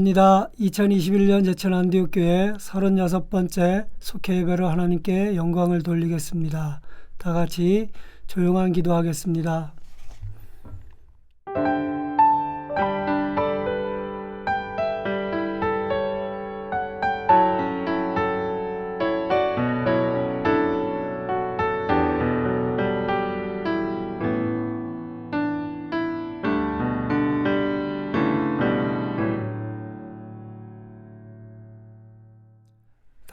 감사합니다. 2021년 제천안디옥교회 36번째 속회 예배로 하나님께 영광을 돌리겠습니다. 다 같이 조용한 기도하겠습니다.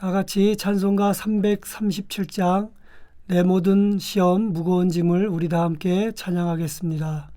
다 같이 찬송가 337장 내 모든 시험 무거운 짐을 우리 다 함께 찬양하겠습니다.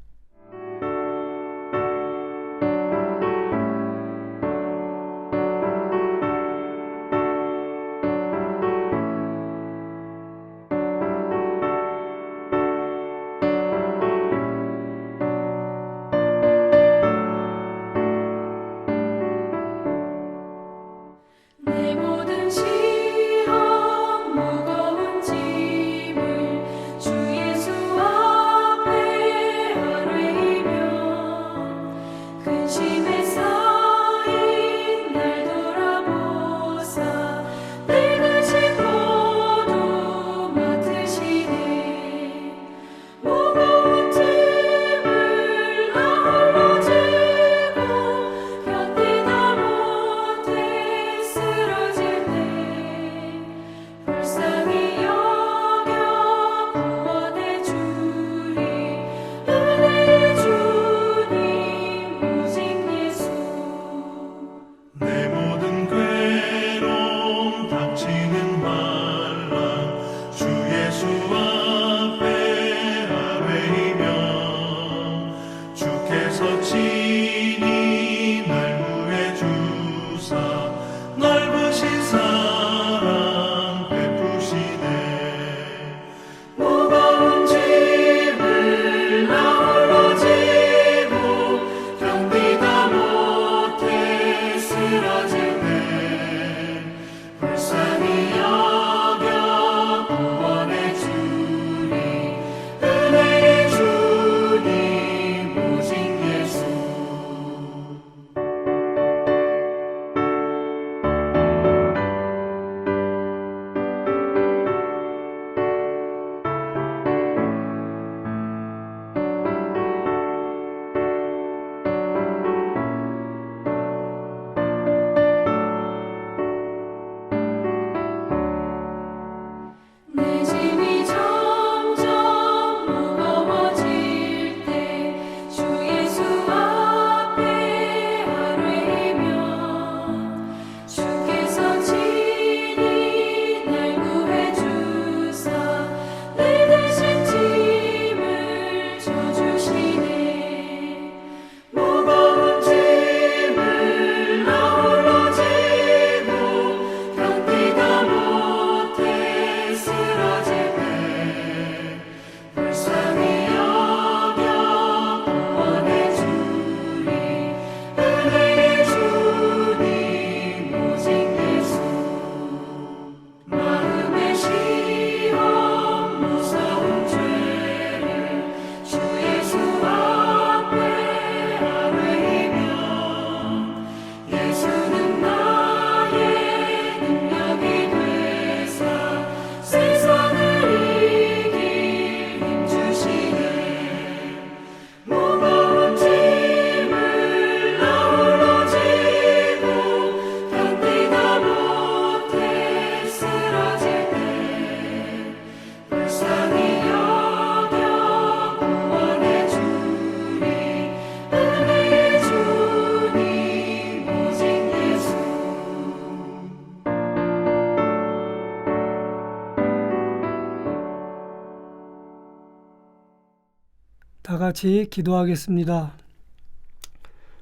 다 같이 기도하겠습니다.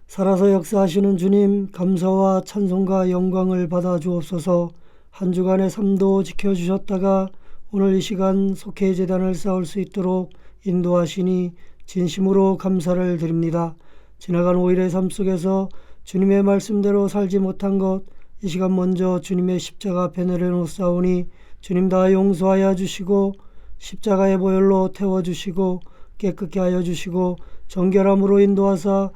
살아서 역사하시는 주님, 감사와 찬송과 영광을 받아 주옵소서. 한 주간의 삶도 지켜주셨다가 오늘 이 시간 속회 제단을 쌓을 수 있도록 인도하시니 진심으로 감사를 드립니다. 지나간 5일의 삶 속에서 주님의 말씀대로 살지 못한 것, 이 시간 먼저 주님의 십자가 앞에 내려놓사오니 주님 다 용서하여 주시고 십자가의 보혈로 태워주시고 깨끗게 하여 주시고 정결함으로 인도하사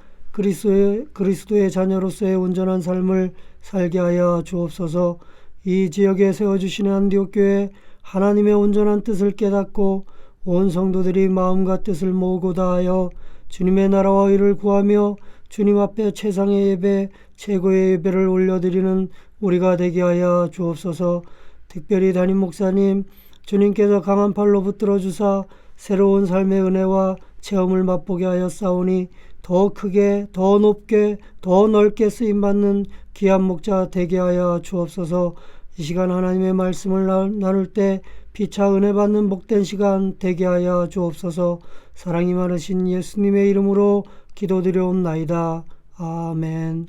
그리스도의 자녀로서의 온전한 삶을 살게 하여 주옵소서. 이 지역에 세워주시는 안디옥 교회 하나님의 온전한 뜻을 깨닫고 온 성도들이 마음과 뜻을 모으고 다하여 주님의 나라와 의를 구하며 주님 앞에 최상의 예배, 최고의 예배를 올려드리는 우리가 되게 하여 주옵소서. 특별히 담임 목사님, 주님께서 강한 팔로 붙들어 주사 새로운 삶의 은혜와 체험을 맛보게 하였사오니 더 크게, 더 높게, 더 넓게 쓰임받는 귀한 목자 되게 하여 주옵소서. 이 시간 하나님의 말씀을 나눌 때 피차 은혜 받는 복된 시간 되게 하여 주옵소서. 사랑이 많으신 예수님의 이름으로 기도드려옵나이다. 아멘.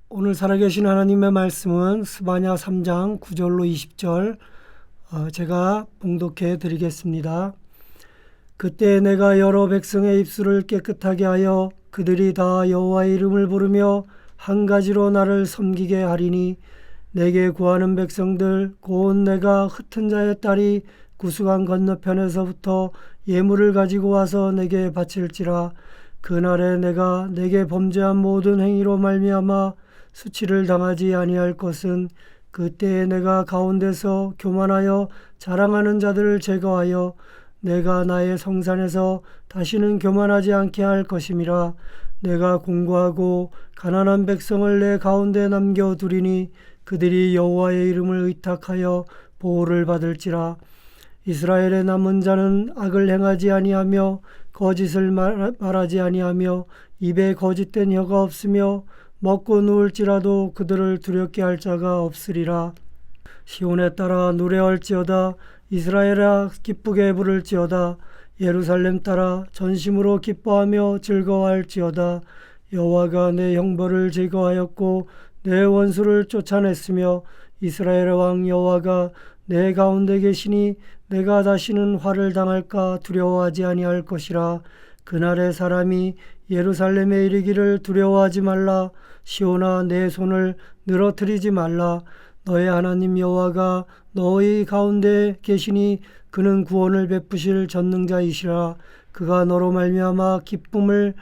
오늘 살아계신 하나님의 말씀은 스바냐 3장 9절로 20절 제가 봉독해 드리겠습니다. 그때 내가 여러 백성의 입술을 깨끗하게 하여 그들이 다 여호와의 이름을 부르며 한 가지로 나를 섬기게 하리니 내게 구하는 백성들 곧 내가 흩은 자의 딸이 구수강 건너편에서부터 예물을 가지고 와서 내게 바칠지라. 그날에 내가 내게 범죄한 모든 행위로 말미암아 수치를 당하지 아니할 것은 그때에 내가 가운데서 교만하여 자랑하는 자들을 제거하여 내가 나의 성산에서 다시는 교만하지 않게 할 것임이라. 내가 공고하고 가난한 백성을 내 가운데 남겨두리니 그들이 여호와의 이름을 의탁하여 보호를 받을지라. 이스라엘의 남은 자는 악을 행하지 아니하며 거짓을 말하지 아니하며 입에 거짓된 혀가 없으며 먹고 누울지라도 그들을 두렵게 할 자가 없으리라. 시온에 따라 노래할지어다. 이스라엘아 기쁘게 부를지어다. 예루살렘 따라 전심으로 기뻐하며 즐거워할지어다. 여호와가 내 형벌을 제거하였고 내 원수를 쫓아냈으며 이스라엘의 왕 여호와가 내 가운데 계시니 내가 다시는 화를 당할까 두려워하지 아니할 것이라. 그날의 사람이 예루살렘에 이르기를 두려워하지 말라. 시온아 내 손을 늘어뜨리지 말라. 너의 하나님 여호와가 너희 가운데 계시니 그는 구원을 베푸실 전능자이시라. 그가 너로 말미암아 기쁨을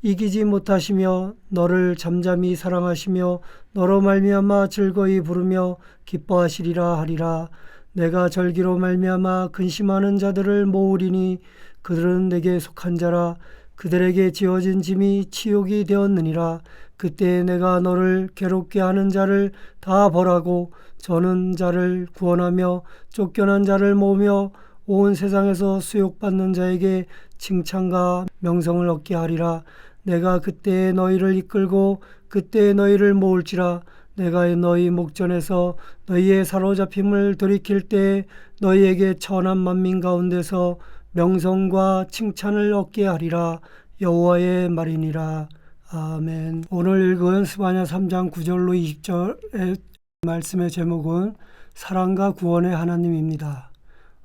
이기지 못하시며 너를 잠잠히 사랑하시며 너로 말미암아 즐거이 부르며 기뻐하시리라 하리라. 내가 절기로 말미암아 근심하는 자들을 모으리니 그들은 내게 속한 자라. 그들에게 지어진 짐이 치욕이 되었느니라. 그때 내가 너를 괴롭게 하는 자를 다 벌하고 저는 자를 구원하며 쫓겨난 자를 모으며 온 세상에서 수욕받는 자에게 칭찬과 명성을 얻게 하리라. 내가 그때에 너희를 이끌고 그때에 너희를 모을지라. 내가 너희 목전에서 너희의 사로잡힘을 돌이킬 때에 너희에게 천한 만민 가운데서 명성과 칭찬을 얻게 하리라. 여호와의 말이니라. 아멘. 오늘 읽은 스바냐 3장 9절로 20절의 말씀의 제목은 사랑과 구원의 하나님입니다.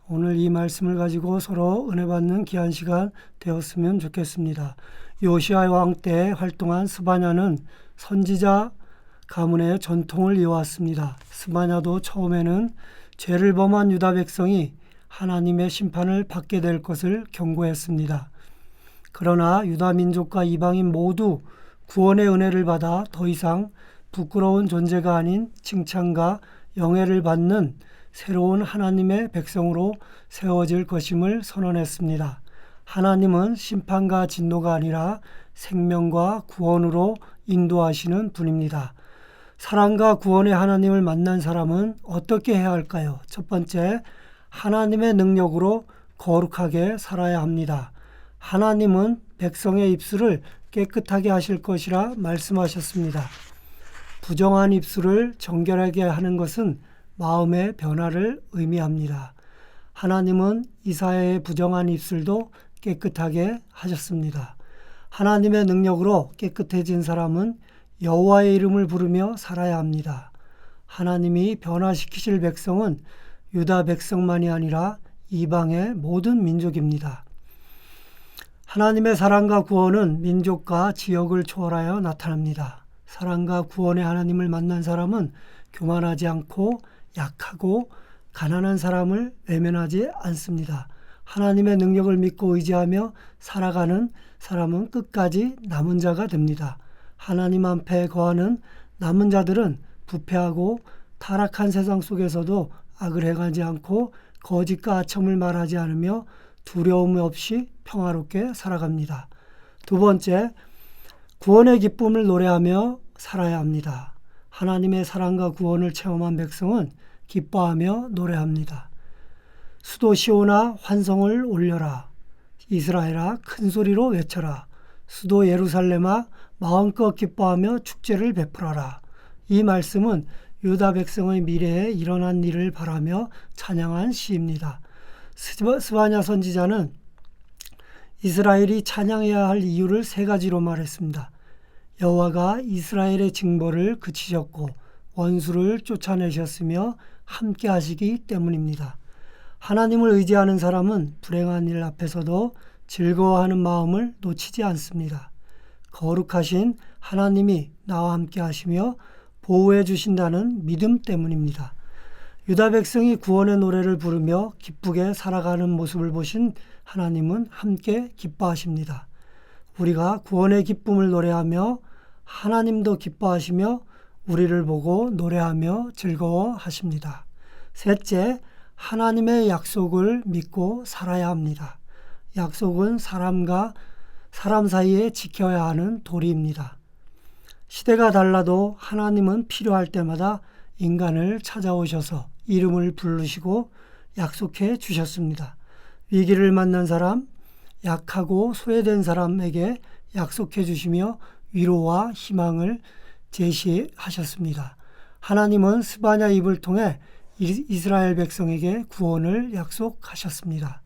오늘 이 말씀을 가지고 서로 은혜 받는 귀한 시간 되었으면 좋겠습니다. 요시야 왕 때 활동한 스바냐는 선지자 가문의 전통을 이어왔습니다. 스바냐도 처음에는 죄를 범한 유다 백성이 하나님의 심판을 받게 될 것을 경고했습니다. 그러나 유다 민족과 이방인 모두 구원의 은혜를 받아 더 이상 부끄러운 존재가 아닌 칭찬과 영예를 받는 새로운 하나님의 백성으로 세워질 것임을 선언했습니다. 하나님은 심판과 진노가 아니라 생명과 구원으로 인도하시는 분입니다. 사랑과 구원의 하나님을 만난 사람은 어떻게 해야 할까요? 첫 번째, 하나님의 능력으로 거룩하게 살아야 합니다. 하나님은 백성의 입술을 깨끗하게 하실 것이라 말씀하셨습니다. 부정한 입술을 정결하게 하는 것은 마음의 변화를 의미합니다. 하나님은 이사야의 부정한 입술도 깨끗하게 하셨습니다. 하나님의 능력으로 깨끗해진 사람은 여호와의 이름을 부르며 살아야 합니다. 하나님이 변화시키실 백성은 유다 백성만이 아니라 이방의 모든 민족입니다. 하나님의 사랑과 구원은 민족과 지역을 초월하여 나타납니다. 사랑과 구원의 하나님을 만난 사람은 교만하지 않고 약하고 가난한 사람을 외면하지 않습니다. 하나님의 능력을 믿고 의지하며 살아가는 사람은 끝까지 남은 자가 됩니다. 하나님 앞에 거하는 남은 자들은 부패하고 타락한 세상 속에서도 악을 행하지 않고 거짓과 아첨을 말하지 않으며 두려움 없이 평화롭게 살아갑니다. 두 번째, 구원의 기쁨을 노래하며 살아야 합니다. 하나님의 사랑과 구원을 체험한 백성은 기뻐하며 노래합니다. 수도 시온아 환성을 올려라. 이스라엘아 큰 소리로 외쳐라. 수도 예루살렘아 마음껏 기뻐하며 축제를 베풀어라. 이 말씀은 유다 백성의 미래에 일어난 일을 바라며 찬양한 시입니다. 스바냐 선지자는 이스라엘이 찬양해야 할 이유를 세 가지로 말했습니다. 여호와가 이스라엘의 징벌을 그치셨고 원수를 쫓아내셨으며 함께 하시기 때문입니다. 하나님을 의지하는 사람은 불행한 일 앞에서도 즐거워하는 마음을 놓치지 않습니다. 거룩하신 하나님이 나와 함께 하시며 보호해 주신다는 믿음 때문입니다. 유다 백성이 구원의 노래를 부르며 기쁘게 살아가는 모습을 보신 하나님은 함께 기뻐하십니다. 우리가 구원의 기쁨을 노래하며 하나님도 기뻐하시며 우리를 보고 노래하며 즐거워하십니다. 셋째, 하나님의 약속을 믿고 살아야 합니다. 약속은 사람과 사람 사이에 지켜야 하는 도리입니다. 시대가 달라도 하나님은 필요할 때마다 인간을 찾아오셔서 이름을 부르시고 약속해 주셨습니다. 위기를 만난 사람, 약하고 소외된 사람에게 약속해 주시며 위로와 희망을 제시하셨습니다. 하나님은 스바냐 입을 통해 이스라엘 백성에게 구원을 약속하셨습니다.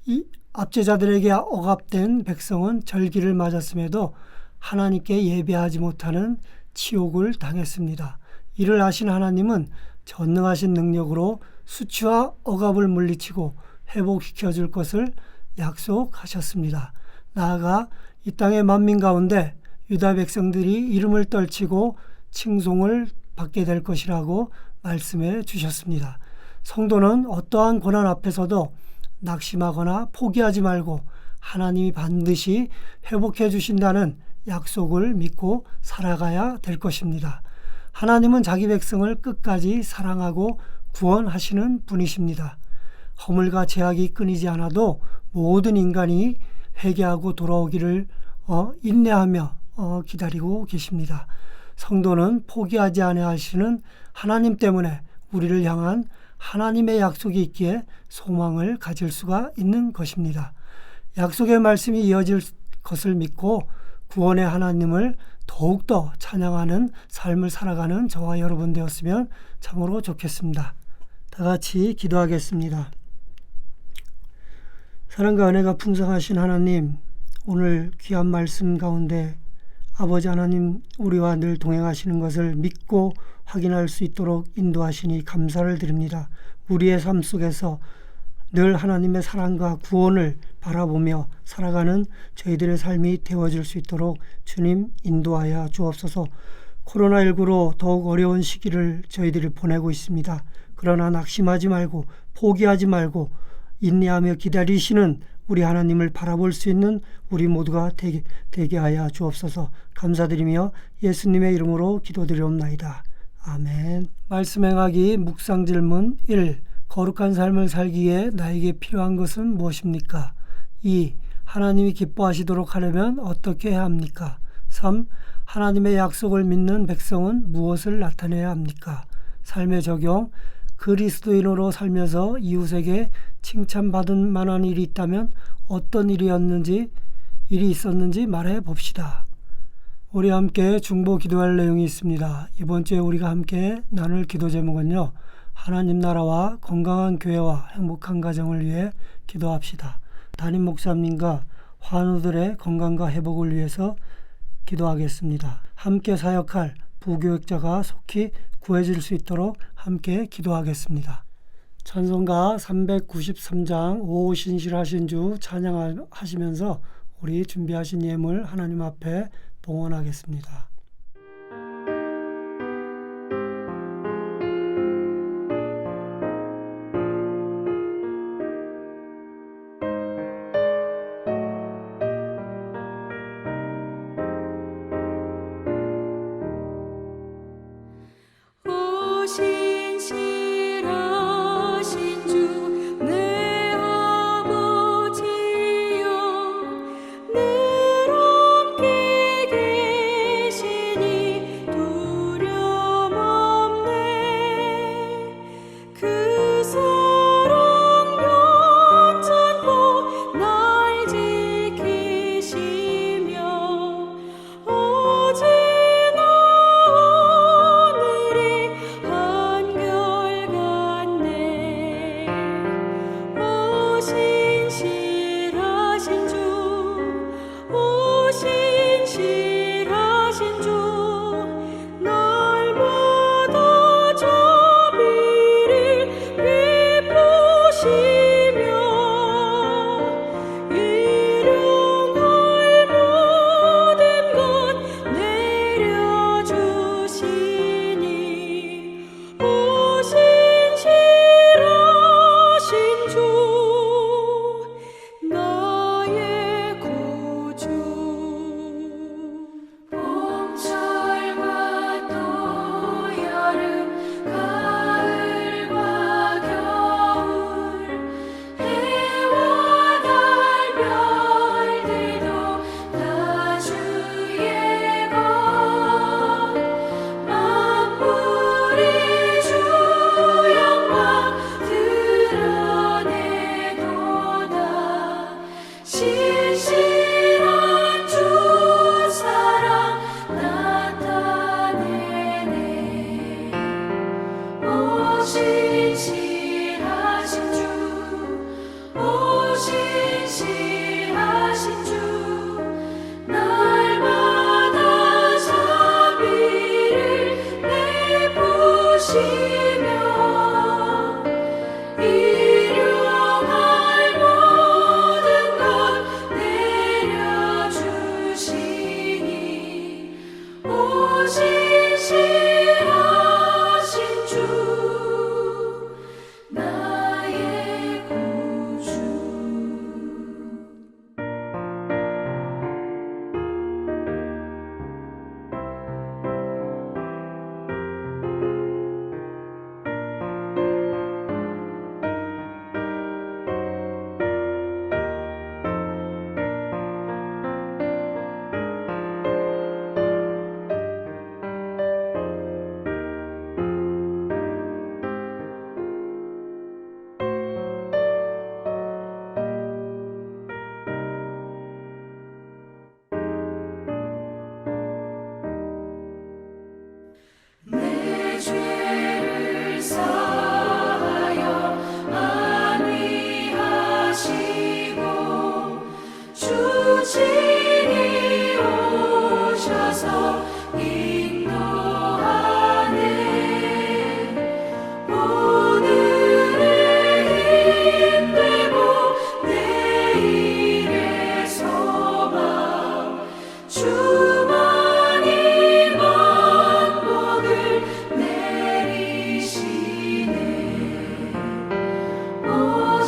이 압제자들에게 억압된 백성은 절기를 맞았음에도 하나님께 예배하지 못하는 치욕을 당했습니다. 이를 아신 하나님은 전능하신 능력으로 수치와 억압을 물리치고 회복시켜 줄 것을 약속하셨습니다. 나아가 이 땅의 만민 가운데 유다 백성들이 이름을 떨치고 칭송을 받게 될 것이라고 말씀해 주셨습니다. 성도는 어떠한 고난 앞에서도 낙심하거나 포기하지 말고 하나님이 반드시 회복해 주신다는 약속을 믿고 살아가야 될 것입니다. 하나님은 자기 백성을 끝까지 사랑하고 구원하시는 분이십니다. 허물과 제약이 끊이지 않아도 모든 인간이 회개하고 돌아오기를 인내하며 기다리고 계십니다. 성도는 포기하지 아니하시는 하나님 때문에 우리를 향한 하나님의 약속이 있기에 소망을 가질 수가 있는 것입니다. 약속의 말씀이 이어질 것을 믿고 구원의 하나님을 더욱더 찬양하는 삶을 살아가는 저와 여러분 되었으면 참으로 좋겠습니다. 다 같이 기도하겠습니다. 사랑과 은혜가 풍성하신 하나님, 오늘 귀한 말씀 가운데 아버지 하나님 우리와 늘 동행하시는 것을 믿고 확인할 수 있도록 인도하시니 감사를 드립니다. 우리의 삶 속에서 늘 하나님의 사랑과 구원을 바라보며 살아가는 저희들의 삶이 되어질 수 있도록 주님 인도하여 주옵소서. 코로나19로 더욱 어려운 시기를 저희들이 보내고 있습니다. 그러나 낙심하지 말고 포기하지 말고 인내하며 기다리시는 우리 하나님을 바라볼 수 있는 우리 모두가 되게 하여 주옵소서. 감사드리며 예수님의 이름으로 기도드리옵나이다. 아멘. 말씀 행하기 묵상 질문 1. 거룩한 삶을 살기에 나에게 필요한 것은 무엇입니까? 2. 하나님이 기뻐하시도록 하려면 어떻게 해야 합니까? 3. 하나님의 약속을 믿는 백성은 무엇을 나타내야 합니까? 삶의 적용. 그리스도인으로 살면서 이웃에게 칭찬받은 만한 일이 있다면 어떤 일이 있었는지 말해 봅시다. 우리 함께 중보 기도할 내용이 있습니다. 이번 주에 우리가 함께 나눌 기도 제목은요, 하나님 나라와 건강한 교회와 행복한 가정을 위해 기도합시다. 담임 목사님과 환우들의 건강과 회복을 위해서 기도하겠습니다. 함께 사역할 부교육자가 속히 구해질 수 있도록 함께 기도하겠습니다. 찬송가 393장 오신실하신 주 찬양하시면서 우리 준비하신 예물 하나님 앞에 봉헌하겠습니다.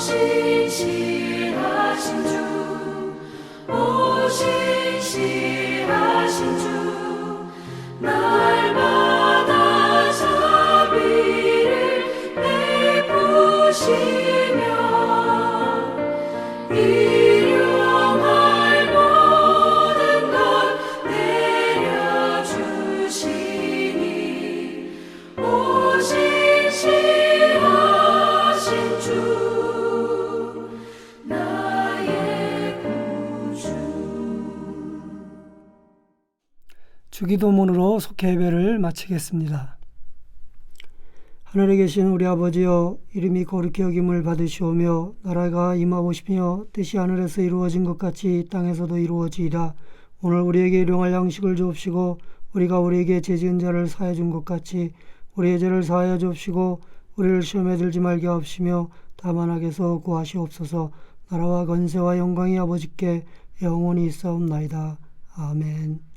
신실하신 주, 오 신실하신 주, 날마다 자비를 베푸시며 일용할 모든 것 내려주시니 오 신실하신 주, 나의 구주. 주기도문으로 속회 예배를 마치겠습니다. 하늘에 계신 우리 아버지여, 이름이 거룩히 여김을 받으시오며 나라가 임하오시며 뜻이 하늘에서 이루어진 것 같이 땅에서도 이루어지이다. 오늘 우리에게 일용할 양식을 주옵시고 우리가 우리에게 죄지은 자를 사하여 준 것 같이 우리의 죄를 사하여 주옵시고 우리를 시험에 들지 말게 하옵시며 다만 악에서 구하시옵소서. 나라와 권세와 영광이 아버지께 영원히 있사옵나이다. 아멘.